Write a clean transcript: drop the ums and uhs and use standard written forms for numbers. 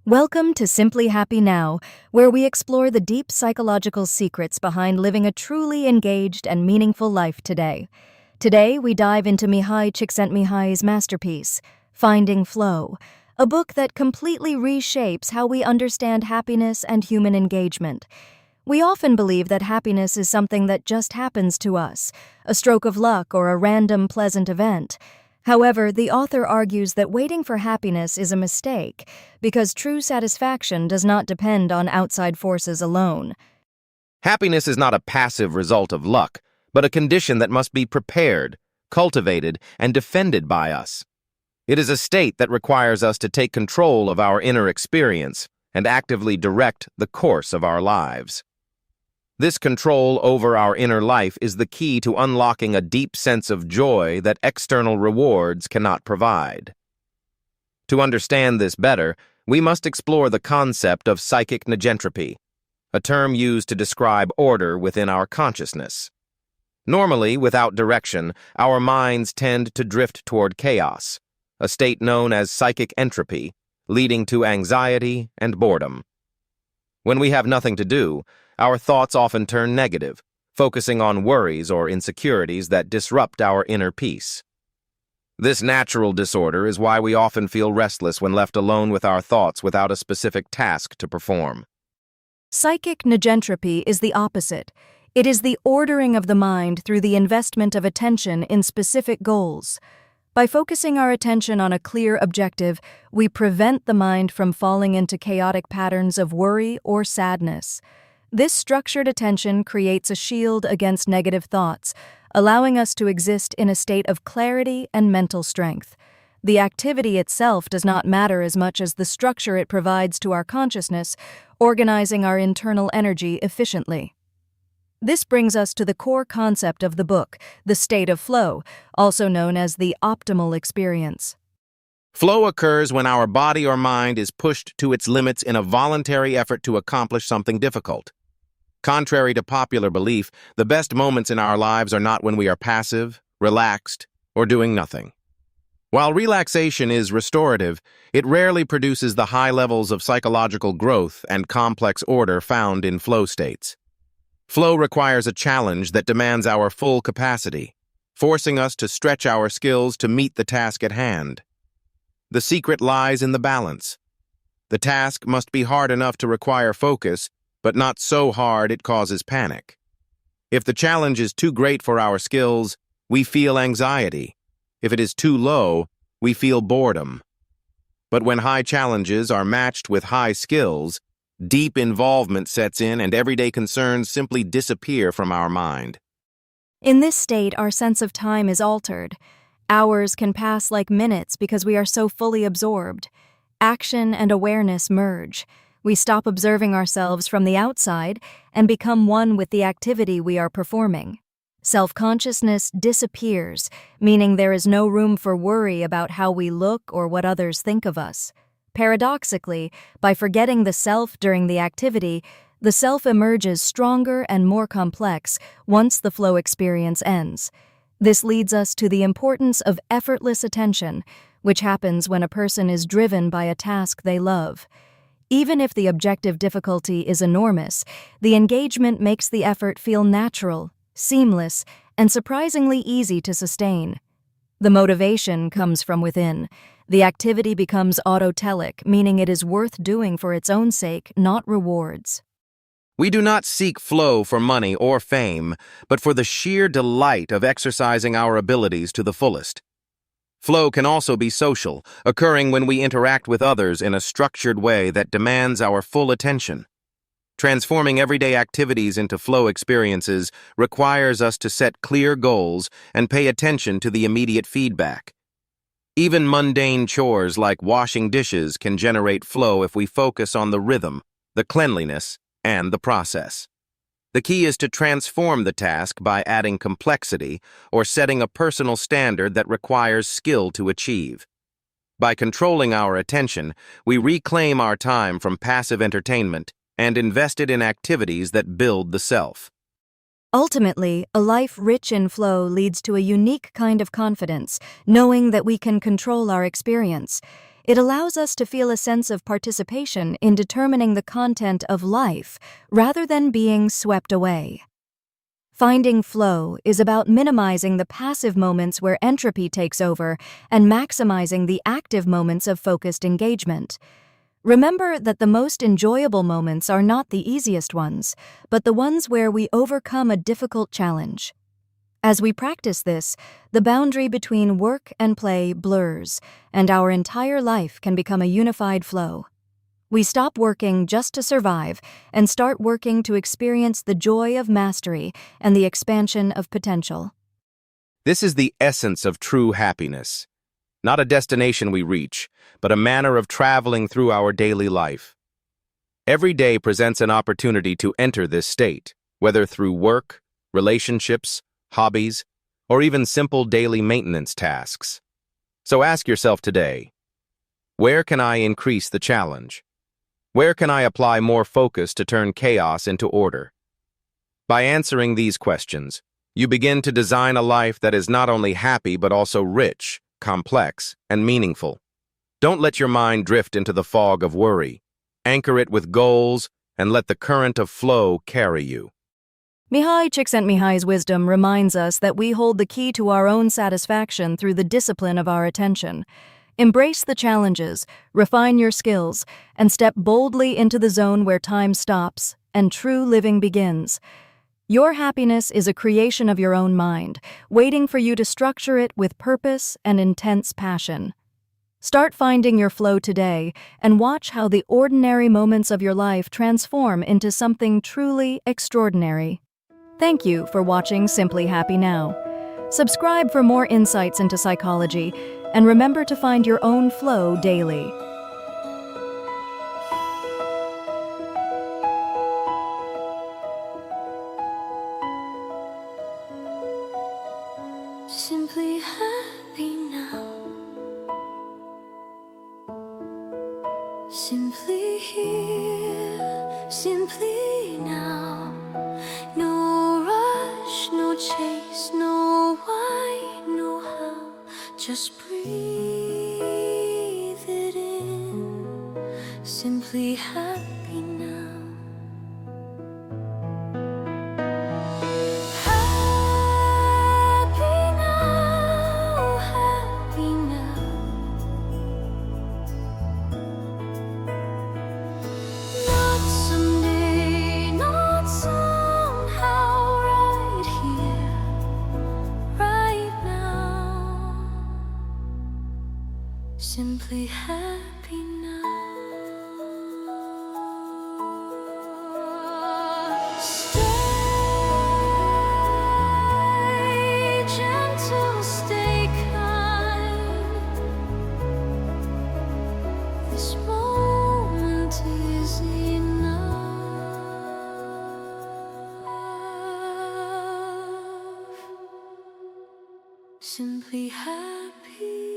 Welcome to Simply Happy Now, where we explore the deep psychological secrets behind living a truly engaged and meaningful life today. Today, we dive into Mihaly Csikszentmihalyi's masterpiece, Finding Flow, a book that completely reshapes how we understand happiness and human engagement. We often believe that happiness is something that just happens to us, a stroke of luck or a random pleasant event. However, the author argues that waiting for happiness is a mistake because true satisfaction does not depend on outside forces alone. Happiness is not a passive result of luck, but a condition that must be prepared, cultivated, and defended by us. It is a state that requires us to take control of our inner experience and actively direct the course of our lives. This control over our inner life is the key to unlocking a deep sense of joy that external rewards cannot provide. To understand this better, we must explore the concept of psychic negentropy, a term used to describe order within our consciousness. Normally, without direction, our minds tend to drift toward chaos, a state known as psychic entropy, leading to anxiety and boredom. When we have nothing to do, our thoughts often turn negative, focusing on worries or insecurities that disrupt our inner peace. This natural disorder is why we often feel restless when left alone with our thoughts without a specific task to perform. Psychic negentropy is the opposite. It is the ordering of the mind through the investment of attention in specific goals. By focusing our attention on a clear objective, we prevent the mind from falling into chaotic patterns of worry or sadness. This structured attention creates a shield against negative thoughts, allowing us to exist in a state of clarity and mental strength. The activity itself does not matter as much as the structure it provides to our consciousness, organizing our internal energy efficiently. This brings us to the core concept of the book, the state of flow, also known as the optimal experience. Flow occurs when our body or mind is pushed to its limits in a voluntary effort to accomplish something difficult. Contrary to popular belief, the best moments in our lives are not when we are passive, relaxed, or doing nothing. While relaxation is restorative, it rarely produces the high levels of psychological growth and complex order found in flow states. Flow requires a challenge that demands our full capacity, forcing us to stretch our skills to meet the task at hand. The secret lies in the balance. The task must be hard enough to require focus, but not so hard it causes panic. If the challenge is too great for our skills, we feel anxiety. If it is too low, we feel boredom. But when high challenges are matched with high skills, deep involvement sets in and everyday concerns simply disappear from our mind. In this state, our sense of time is altered. Hours can pass like minutes because we are so fully absorbed. Action and awareness merge. We stop observing ourselves from the outside and become one with the activity we are performing. Self-consciousness disappears, meaning there is no room for worry about how we look or what others think of us. Paradoxically, by forgetting the self during the activity, the self emerges stronger and more complex once the flow experience ends. This leads us to the importance of effortless attention, which happens when a person is driven by a task they love. Even if the objective difficulty is enormous, the engagement makes the effort feel natural, seamless, and surprisingly easy to sustain. The motivation comes from within. The activity becomes autotelic, meaning it is worth doing for its own sake, not rewards. We do not seek flow for money or fame, but for the sheer delight of exercising our abilities to the fullest. Flow can also be social, occurring when we interact with others in a structured way that demands our full attention. Transforming everyday activities into flow experiences requires us to set clear goals and pay attention to the immediate feedback. Even mundane chores like washing dishes can generate flow if we focus on the rhythm, the cleanliness, and the process. The key is to transform the task by adding complexity or setting a personal standard that requires skill to achieve. By controlling our attention, we reclaim our time from passive entertainment and invest it in activities that build the self. Ultimately, a life rich in flow leads to a unique kind of confidence, knowing that we can control our experience. It allows us to feel a sense of participation in determining the content of life rather than being swept away. Finding flow is about minimizing the passive moments where entropy takes over and maximizing the active moments of focused engagement. Remember that the most enjoyable moments are not the easiest ones, but the ones where we overcome a difficult challenge. As we practice this, the boundary between work and play blurs, and our entire life can become a unified flow. We stop working just to survive and start working to experience the joy of mastery and the expansion of potential. This is the essence of true happiness. Not a destination we reach, but a manner of traveling through our daily life. Every day presents an opportunity to enter this state, whether through work, relationships, hobbies, or even simple daily maintenance tasks. So ask yourself today, where can I increase the challenge? Where can I apply more focus to turn chaos into order? By answering these questions, you begin to design a life that is not only happy but also rich, complex, and meaningful. Don't let your mind drift into the fog of worry. Anchor it with goals and let the current of flow carry you. Mihaly Csikszentmihalyi's wisdom reminds us that we hold the key to our own satisfaction through the discipline of our attention. Embrace the challenges, refine your skills, and step boldly into the zone where time stops and true living begins. Your happiness is a creation of your own mind, waiting for you to structure it with purpose and intense passion. Start finding your flow today and watch how the ordinary moments of your life transform into something truly extraordinary. Thank you for watching Simply Happy Now. Subscribe for more insights into psychology, and remember to find your own flow daily. Simply happy now. Simply here, simply now. No rush, no chase, no why, no how. Just breathe it in. Simply happy now. Happy now, happy now. Not someday, not somehow, right here, right now. Simply happy now. Stay gentle, stay kind. This moment is enough. Simply happy.